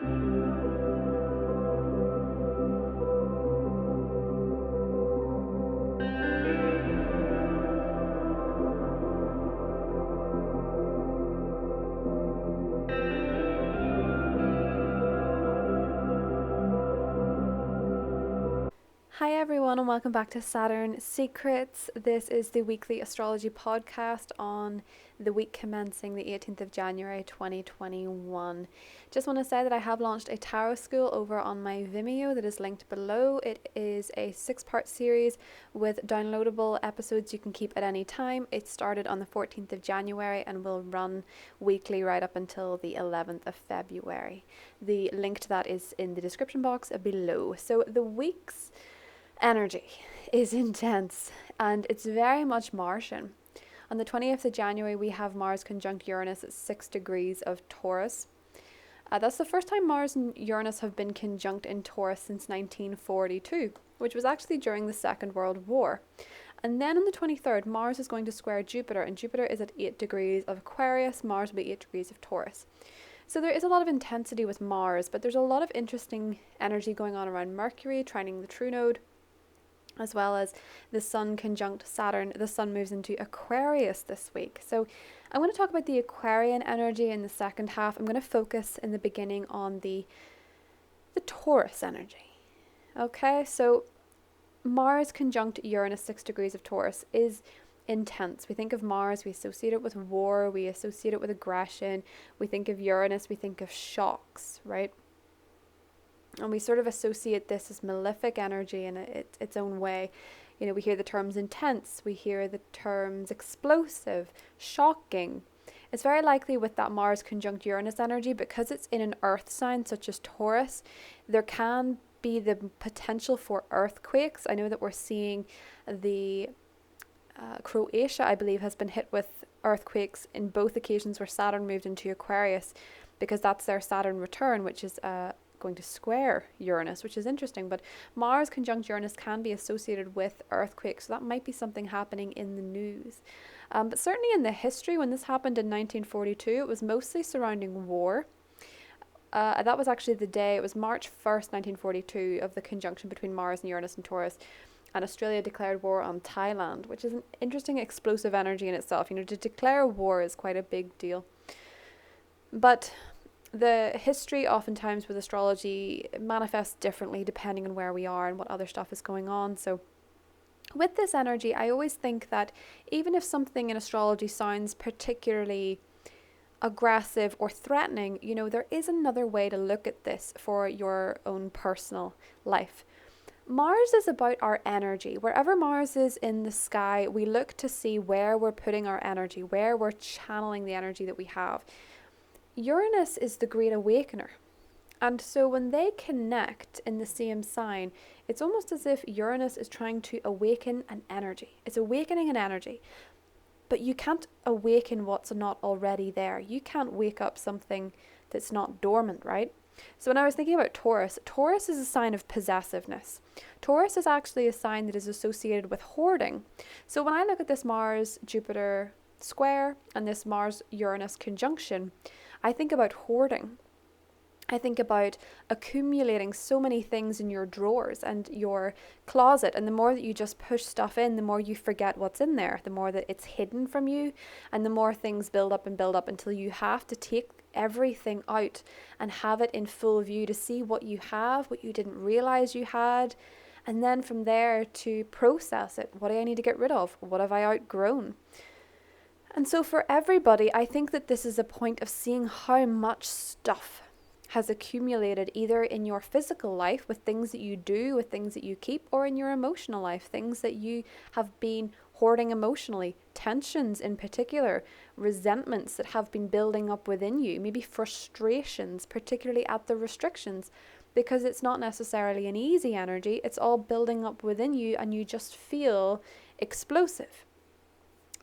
Hi everyone and welcome back to Saturn Secrets. This is the weekly astrology podcast on the week commencing the 18th of January 2021. Just want to say that I have launched a tarot school over on my Vimeo that is linked below. It is a 6-part series with downloadable episodes you can keep at any time. It started on the 14th of January and will run weekly right up until the 11th of February. The link to that is in the description box below. So the week's energy is intense and it's very much Martian. On the 20th of January we have Mars conjunct Uranus at 6 degrees of Taurus. That's the first time Mars and Uranus have been conjunct in Taurus since 1942, which was actually during the Second World War. And then on the 23rd, Mars is going to square Jupiter, and Jupiter is at 8 degrees of Aquarius, Mars will be 8 degrees of Taurus. So there is a lot of intensity with Mars, but there's a lot of interesting energy going on around Mercury, trining the true node, as well as the Sun conjunct Saturn. The Sun moves into Aquarius this week. So I'm going to talk about the Aquarian energy in the second half. I'm going to focus in the beginning on the Taurus energy. Okay, so Mars conjunct Uranus 6 degrees of Taurus is intense. We think of Mars, we associate it with war, we associate it with aggression. We think of Uranus, we think of shocks, right? And we sort of associate this as malefic energy in its own way. You know, we hear the terms intense, we hear the terms explosive, shocking. It's very likely with that Mars conjunct Uranus energy, because it's in an earth sign such as Taurus, there can be the potential for earthquakes. I know that we're seeing the Croatia, I believe, has been hit with earthquakes in both occasions where Saturn moved into Aquarius, because that's their Saturn return, which is going to square Uranus, which is interesting. But Mars conjunct Uranus can be associated with earthquakes, so that might be something happening in the news. But certainly in the history, when this happened in 1942, it was mostly surrounding war. That was actually the day, it was March 1st, 1942, of the conjunction between Mars and Uranus and Taurus, and Australia declared war on Thailand, which is an interesting explosive energy in itself. You know, to declare war is quite a big deal. But the history oftentimes with astrology manifests differently depending on where we are and what other stuff is going on. So with this energy, I always think that even if something in astrology sounds particularly aggressive or threatening, you know, there is another way to look at this for your own personal life. Mars is about our energy. Wherever Mars is in the sky, we look to see where we're putting our energy, where we're channeling the energy that we have. Uranus is the great awakener. And so when they connect in the same sign, it's almost as if Uranus is trying to awaken an energy. It's awakening an energy. But you can't awaken what's not already there. You can't wake up something that's not dormant, right? So when I was thinking about Taurus, Taurus is a sign of possessiveness. Taurus is actually a sign that is associated with hoarding. So when I look at this Mars-Jupiter square and this Mars-Uranus conjunction, I think about hoarding. I think about accumulating so many things in your drawers and your closet, and the more that you just push stuff in, the more you forget what's in there, the more that it's hidden from you, and the more things build up until you have to take everything out and have it in full view to see what you have, what you didn't realize you had, and then from there to process it. What do I need to get rid of? What have I outgrown? And so for everybody, I think that this is a point of seeing how much stuff has accumulated either in your physical life with things that you do, with things that you keep, or in your emotional life, things that you have been hoarding emotionally, tensions in particular, resentments that have been building up within you, maybe frustrations, particularly at the restrictions, because it's not necessarily an easy energy, it's all building up within you and you just feel explosive.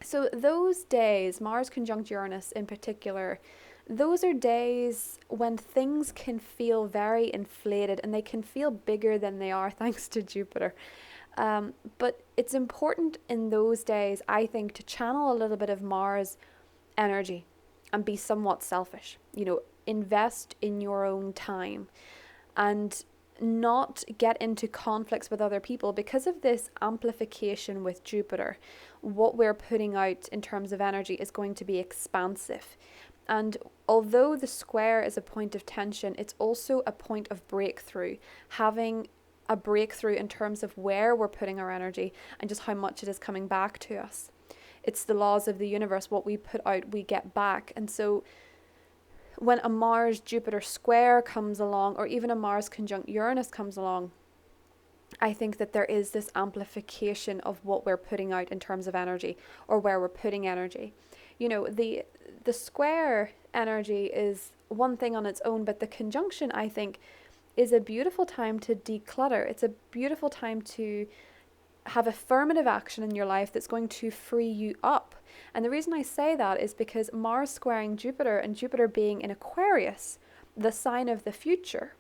So those days, Mars conjunct Uranus in particular, those are days when things can feel very inflated and they can feel bigger than they are thanks to Jupiter. But it's important in those days, I think, to channel a little bit of Mars energy and be somewhat selfish. You know, invest in your own time and not get into conflicts with other people because of this amplification with Jupiter. What we're putting out in terms of energy is going to be expansive. And although the square is a point of tension, it's also a point of breakthrough. Having a breakthrough in terms of where we're putting our energy and just how much it is coming back to us. It's the laws of the universe. What we put out, we get back. And so when a Mars-Jupiter square comes along, or even a Mars conjunct Uranus comes along, I think that there is this amplification of what we're putting out in terms of energy, or where we're putting energy. You know, the square energy is one thing on its own, but the conjunction, I think, is a beautiful time to declutter. It's a beautiful time to have affirmative action in your life that's going to free you up. And the reason I say that is because Mars squaring Jupiter, and Jupiter being in Aquarius, the sign of the future.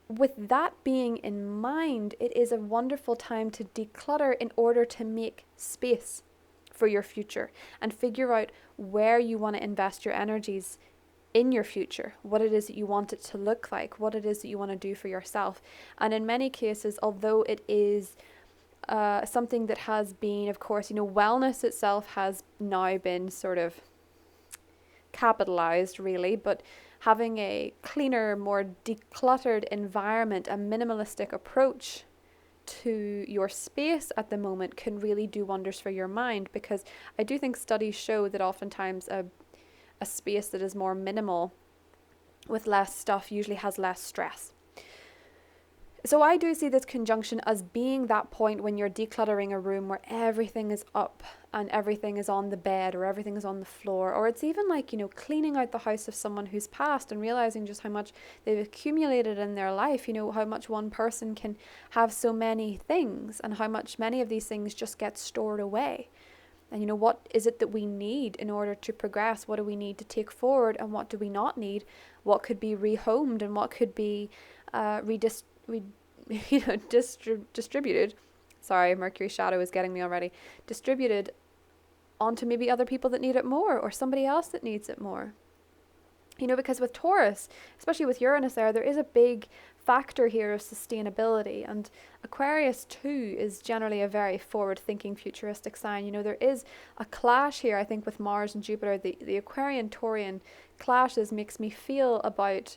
With that being in mind, it is a wonderful time to declutter in order to make space for your future and figure out where you want to invest your energies in your future, what it is that you want it to look like, what it is that you want to do for yourself. And in many cases, although it is something that has been, of course, wellness itself has now been sort of capitalized, really, but having a cleaner, more decluttered environment, a minimalistic approach to your space at the moment can really do wonders for your mind, because I do think studies show that oftentimes a space that is more minimal with less stuff usually has less stress. So I do see this conjunction as being that point when you're decluttering a room where everything is up and everything is on the bed or everything is on the floor, or it's even like, cleaning out the house of someone who's passed and realizing just how much they've accumulated in their life, how much one person can have so many things and how much many of these things just get stored away. And what is it that we need in order to progress? What do we need to take forward, and what do we not need? What could be rehomed and what could be distributed. Sorry, Mercury shadow is getting me already. Distributed onto maybe other people that need it more, or somebody else that needs it more. Because with Taurus, especially with Uranus there is a big factor here of sustainability, and Aquarius too is generally a very forward-thinking, futuristic sign. There is a clash here, I think, with Mars and Jupiter. The Aquarian-Taurian clashes makes me feel about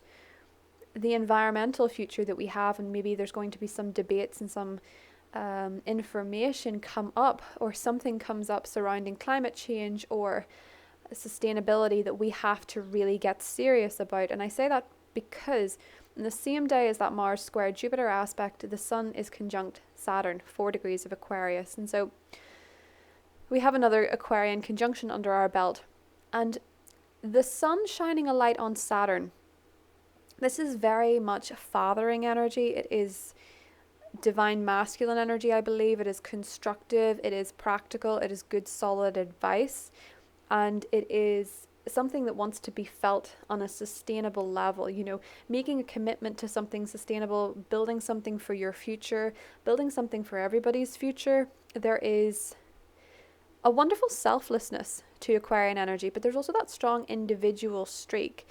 the environmental future that we have, and maybe there's going to be some debates and some information come up, or something comes up surrounding climate change or sustainability that we have to really get serious about. And I say that because on the same day as that Mars square Jupiter aspect, the Sun is conjunct Saturn, 4 degrees of Aquarius. And so we have another Aquarian conjunction under our belt. And the Sun shining a light on Saturn, this is very much fathering energy. It is divine masculine energy, I believe. It is constructive, it is practical, it is good solid advice. And it is something that wants to be felt on a sustainable level, making a commitment to something sustainable, building something for your future, building something for everybody's future. There is a wonderful selflessness to Aquarian energy, but there's also that strong individual streak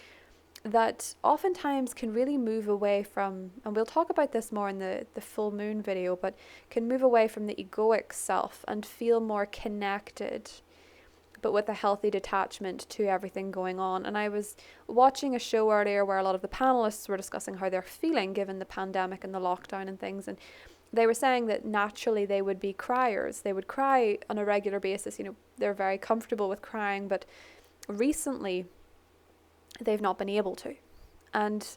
that oftentimes can really move away from, and we'll talk about this more in the full moon video, but can move away from the egoic self and feel more connected, but with a healthy detachment to everything going on. And I was watching a show earlier where a lot of the panelists were discussing how they're feeling given the pandemic and the lockdown and things, and they were saying that naturally they would be criers. They would cry on a regular basis. They're very comfortable with crying, but recently they've not been able to. And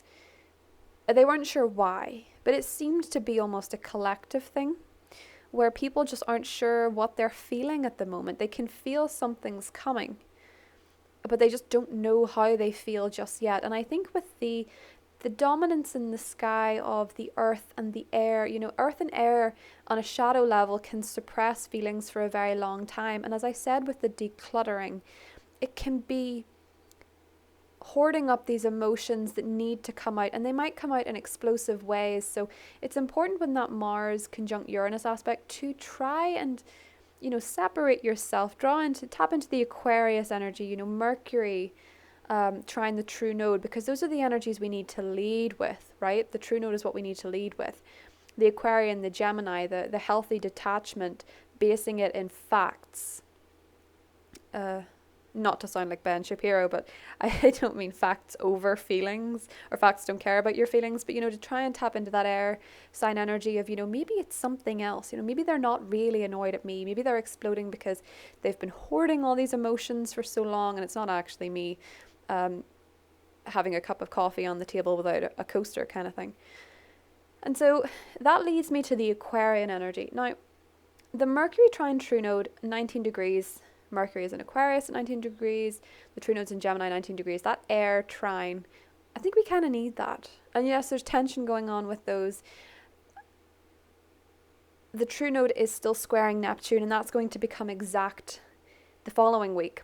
they weren't sure why, but it seemed to be almost a collective thing, where people just aren't sure what they're feeling at the moment. They can feel something's coming, but they just don't know how they feel just yet. And I think with the dominance in the sky of the earth and the air, earth and air on a shadow level can suppress feelings for a very long time. And as I said, with the decluttering, it can be hoarding up these emotions that need to come out, and they might come out in explosive ways. So it's important when that Mars conjunct Uranus aspect to try and separate yourself, tap into the Aquarius energy. Mercury trine the true node, because those are the energies we need to lead with, right? The true node is what we need to lead with. The Aquarian, the Gemini, the healthy detachment, basing it in facts. Not to sound like Ben Shapiro, but I don't mean facts over feelings, or facts don't care about your feelings, but, to try and tap into that air sign energy of, maybe it's something else, maybe they're not really annoyed at me. Maybe they're exploding because they've been hoarding all these emotions for so long, and it's not actually me having a cup of coffee on the table without a coaster kind of thing. And so that leads me to the Aquarian energy. Now, the Mercury trine true node, 19 degrees, Mercury is in Aquarius at 19 degrees, the true node's in Gemini, 19 degrees. That air trine, I think we kind of need that. And yes, there's tension going on with those. The true node is still squaring Neptune, and that's going to become exact the following week.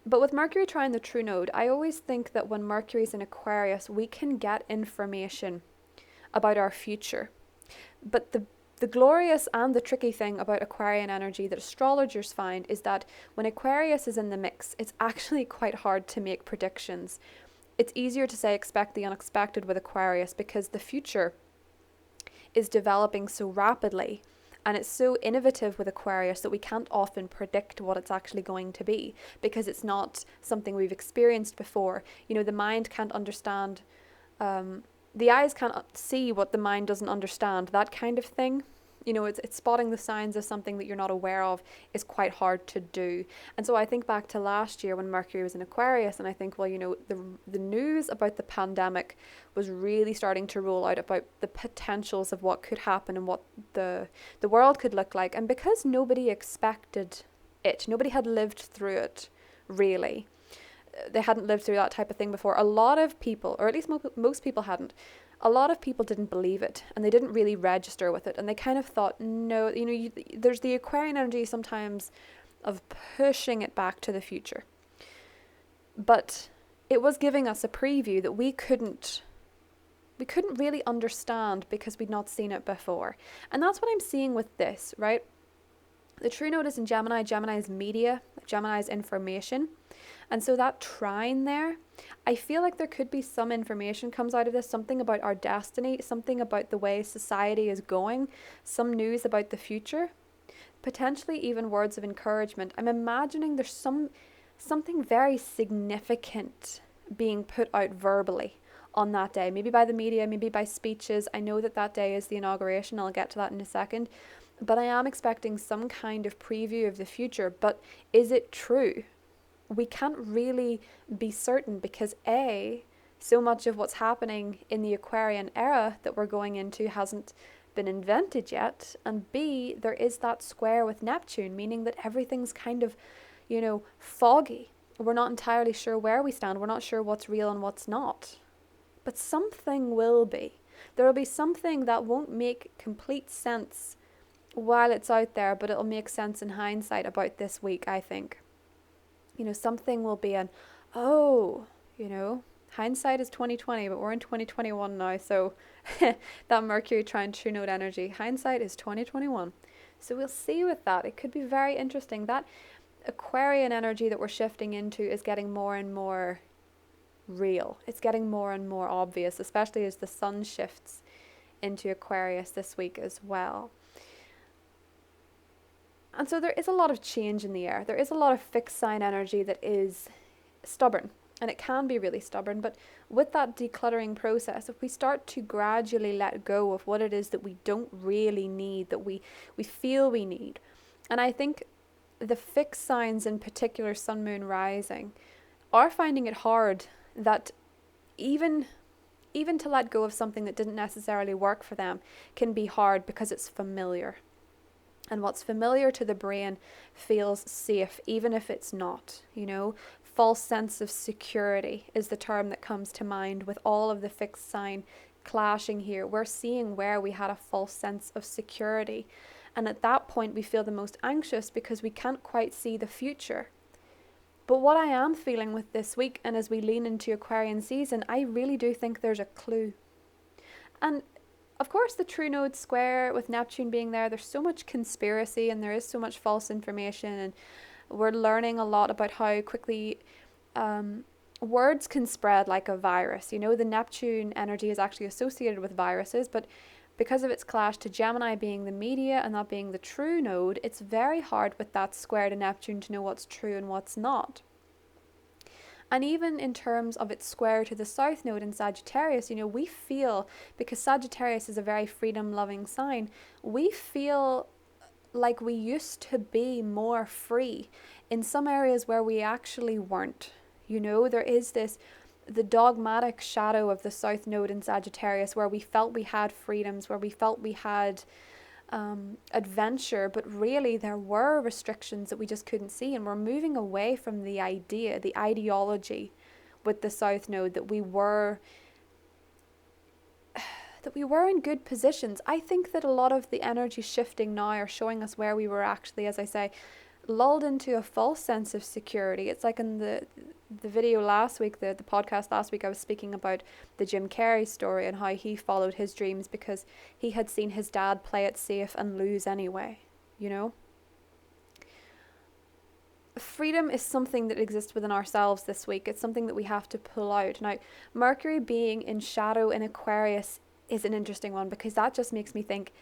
But with Mercury trine the true node, I always think that when Mercury's in Aquarius, we can get information about our future. But the glorious and the tricky thing about Aquarian energy that astrologers find is that when Aquarius is in the mix, it's actually quite hard to make predictions. It's easier to say expect the unexpected with Aquarius because the future is developing so rapidly, and it's so innovative with Aquarius that we can't often predict what it's actually going to be because it's not something we've experienced before. The mind can't understand the eyes can't see what the mind doesn't understand, that kind of thing. It's spotting the signs of something that you're not aware of is quite hard to do. And so I think back to last year when Mercury was in Aquarius, and I think, well, the news about the pandemic was really starting to roll out about the potentials of what could happen and what the world could look like. And because nobody expected it, nobody had lived through it, really. They hadn't lived through that type of thing before. A lot of people, or at least most people hadn't, a lot of people didn't believe it, and they didn't really register with it, and they kind of thought, no, there's the Aquarian energy sometimes of pushing it back to the future. But it was giving us a preview that we couldn't really understand because we'd not seen it before. And that's what I'm seeing with this, right? The true node is in Gemini. Gemini is media. Gemini is information. And so that trine there, I feel like there could be some information comes out of this, something about our destiny, something about the way society is going, some news about the future, potentially even words of encouragement. I'm imagining there's something very significant being put out verbally on that day, maybe by the media, maybe by speeches. I know that day is the inauguration. I'll get to that in a second. But I am expecting some kind of preview of the future. But is it true? We can't really be certain because A, so much of what's happening in the Aquarian era that we're going into hasn't been invented yet. And B, there is that square with Neptune, meaning that everything's kind of, foggy. We're not entirely sure where we stand. We're not sure what's real and what's not. But something will be. There will be something that won't make complete sense while it's out there, but it'll make sense in hindsight about this week, I think. Something will be hindsight is 2020, but we're in 2021 now. So that Mercury trine true node energy, hindsight is 2021. So we'll see with that. It could be very interesting. That Aquarian energy that we're shifting into is getting more and more real. It's getting more and more obvious, especially as the sun shifts into Aquarius this week as well. And so there is a lot of change in the air. There is a lot of fixed sign energy that is stubborn, and it can be really stubborn. But with that decluttering process, if we start to gradually let go of what it is that we don't really need, that we feel we need, and I think the fixed signs, in particular sun, moon, rising, are finding it hard that even to let go of something that didn't necessarily work for them can be hard because it's familiar. And what's familiar to the brain feels safe, even if it's not, False sense of security is the term that comes to mind with all of the fixed sign clashing here. We're seeing where we had a false sense of security. And at that point, we feel the most anxious because we can't quite see the future. But what I am feeling with this week, and as we lean into Aquarian season, I really do think there's a clue. And of course, the true node square with Neptune being there, there's so much conspiracy and there is so much false information, and we're learning a lot about how quickly words can spread like a virus. You know, the Neptune energy is actually associated with viruses, but because of its clash to Gemini being the media and that being the true node, it's very hard with that square to Neptune to know what's true and what's not. And even in terms of its square to the South Node in Sagittarius, you know, we feel, because Sagittarius is a very freedom loving sign, we feel like we used to be more free in some areas where we actually weren't. You know, there is the dogmatic shadow of the South Node in Sagittarius where we felt we had freedoms, where we felt we had adventure, but really there were restrictions that we just couldn't see, and we're moving away from the ideology with the South Node that we were in good positions. I think that a lot of the energy shifting now are showing us where we were actually, as I say, lulled into a false sense of security. It's like in the video last week, the podcast last week, I was speaking about the Jim Carrey story and how he followed his dreams because he had seen his dad play it safe and lose anyway, you know? Freedom is something that exists within ourselves this week. It's something that we have to pull out. Now, Mercury being in shadow in Aquarius is an interesting one because that just makes me think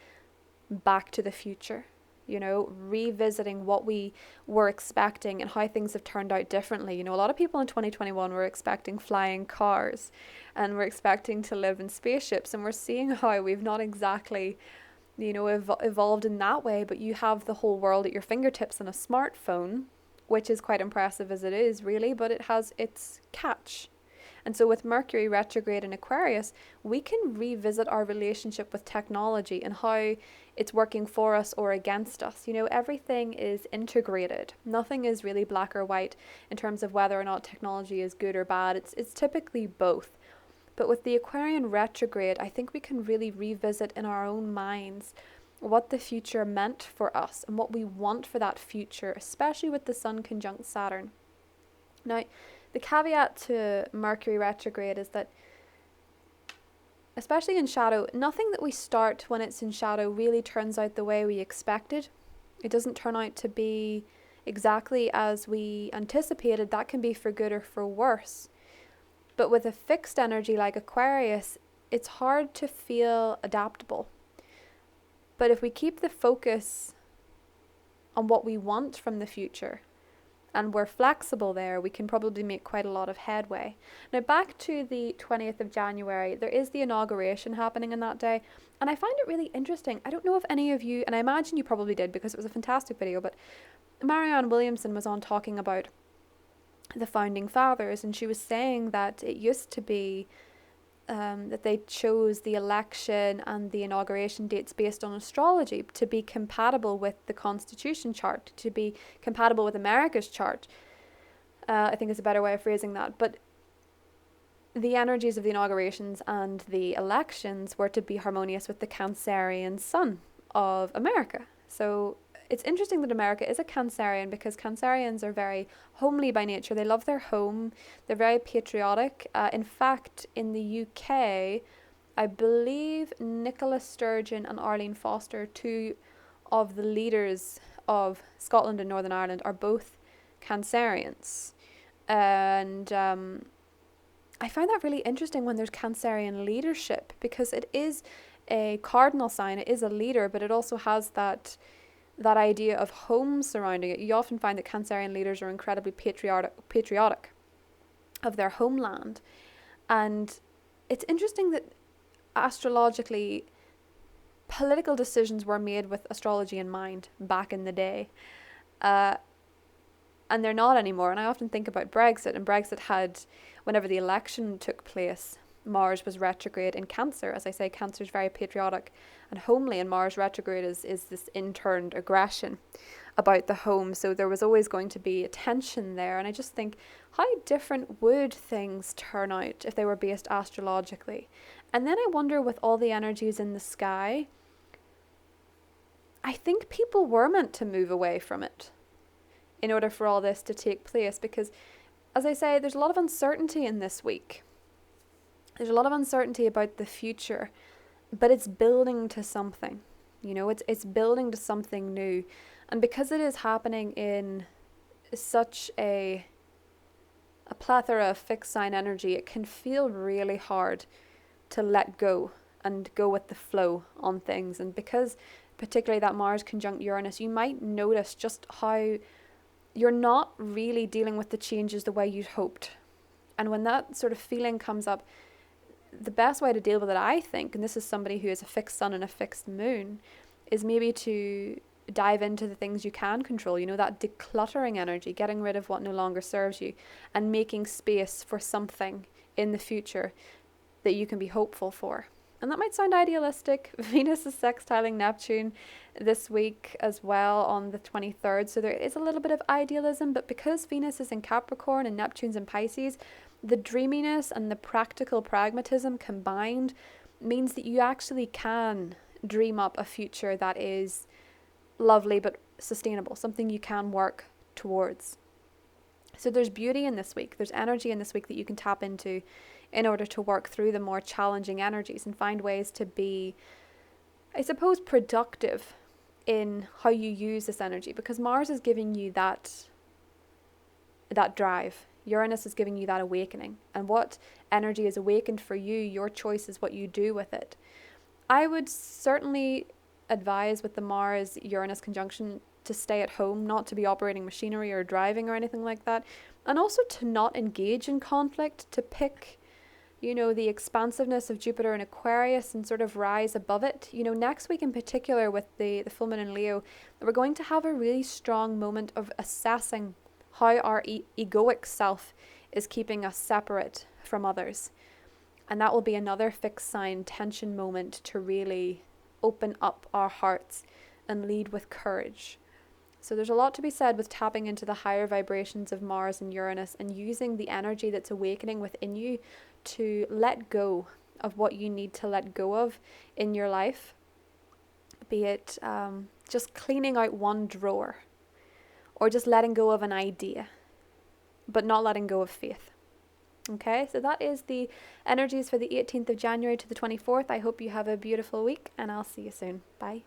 back to the future. You know, revisiting what we were expecting and how things have turned out differently. You know, a lot of people in 2021 were expecting flying cars and we're expecting to live in spaceships, and we're seeing how we've not exactly, you know, evolved in that way, but you have the whole world at your fingertips on a smartphone, which is quite impressive as it is, really, but it has its catch. And so with Mercury retrograde in Aquarius, we can revisit our relationship with technology and how it's working for us or against us. You know, everything is integrated. Nothing is really black or white in terms of whether or not technology is good or bad. It's typically both. But with the Aquarian retrograde, I think we can really revisit in our own minds what the future meant for us and what we want for that future, especially with the Sun conjunct Saturn. Now, the caveat to Mercury retrograde is that, especially in shadow, nothing that we start when it's in shadow really turns out the way we expected. It doesn't turn out to be exactly as we anticipated. That can be for good or for worse. But with a fixed energy like Aquarius, it's hard to feel adaptable. But if we keep the focus on what we want from the future, and we're flexible there, we can probably make quite a lot of headway. Now, back to the 20th of January, there is the inauguration happening on that day, and I find it really interesting. I don't know if any of you, and I imagine you probably did because it was a fantastic video, but Marianne Williamson was on talking about the founding fathers, and she was saying that it used to be that they chose the election and the inauguration dates based on astrology to be compatible with the Constitution chart, to be compatible with America's chart. I think is a better way of phrasing that. But the energies of the inaugurations and the elections were to be harmonious with the Cancerian sun of America. So it's interesting that America is a Cancerian because Cancerians are very homely by nature. They love their home. They're very patriotic. In fact, in the UK, I believe Nicola Sturgeon and Arlene Foster, two of the leaders of Scotland and Northern Ireland, are both Cancerians. And I find that really interesting when there's Cancerian leadership because it is a cardinal sign. It is a leader, but it also has that idea of home surrounding it. You often find that Cancerian leaders are incredibly patriotic of their homeland. And it's interesting that astrologically, political decisions were made with astrology in mind back in the day. And they're not anymore. And I often think about Brexit, and Brexit had, whenever the election took place, Mars was retrograde in Cancer. As I say, Cancer is very patriotic and homely, and Mars retrograde is this interned aggression about the home. So there was always going to be a tension there. And I just think, how different would things turn out if they were based astrologically? And then I wonder, with all the energies in the sky, I think people were meant to move away from it in order for all this to take place. Because, as I say, there's a lot of uncertainty in this week. There's a lot of uncertainty about the future, but it's building to something, you know, it's building to something new. And because it is happening in such a a plethora of fixed sign energy, it can feel really hard to let go and go with the flow on things. And because particularly that Mars conjunct Uranus, you might notice just how you're not really dealing with the changes the way you'd hoped. And when that sort of feeling comes up, the best way to deal with it, I think, and this is somebody who has a fixed sun and a fixed moon, is maybe to dive into the things you can control, that decluttering energy, getting rid of what no longer serves you and making space for something in the future that you can be hopeful for. And that might sound idealistic. Venus is sextiling Neptune this week as well on the 23rd. So there is a little bit of idealism, but because Venus is in Capricorn and Neptune's in Pisces, the dreaminess and the practical pragmatism combined means that you actually can dream up a future that is lovely but sustainable, something you can work towards. So there's beauty in this week. There's energy in this week that you can tap into in order to work through the more challenging energies and find ways to be, I suppose, productive in how you use this energy, because Mars is giving you that drive. Uranus is giving you that awakening, and what energy is awakened for you, your choice is what you do with it. I would certainly advise with the Mars Uranus conjunction to stay at home, not to be operating machinery or driving or anything like that, and also to not engage in conflict, to pick the expansiveness of Jupiter in Aquarius and sort of rise above it. Next week in particular with the full moon in Leo, we're going to have a really strong moment of assessing how our egoic self is keeping us separate from others. And that will be another fixed sign tension moment to really open up our hearts and lead with courage. So there's a lot to be said with tapping into the higher vibrations of Mars and Uranus and using the energy that's awakening within you to let go of what you need to let go of in your life. Be it just cleaning out one drawer, or just letting go of an idea, but not letting go of faith. Okay, so that is the energies for the 18th of January to the 24th. I hope you have a beautiful week, and I'll see you soon. Bye.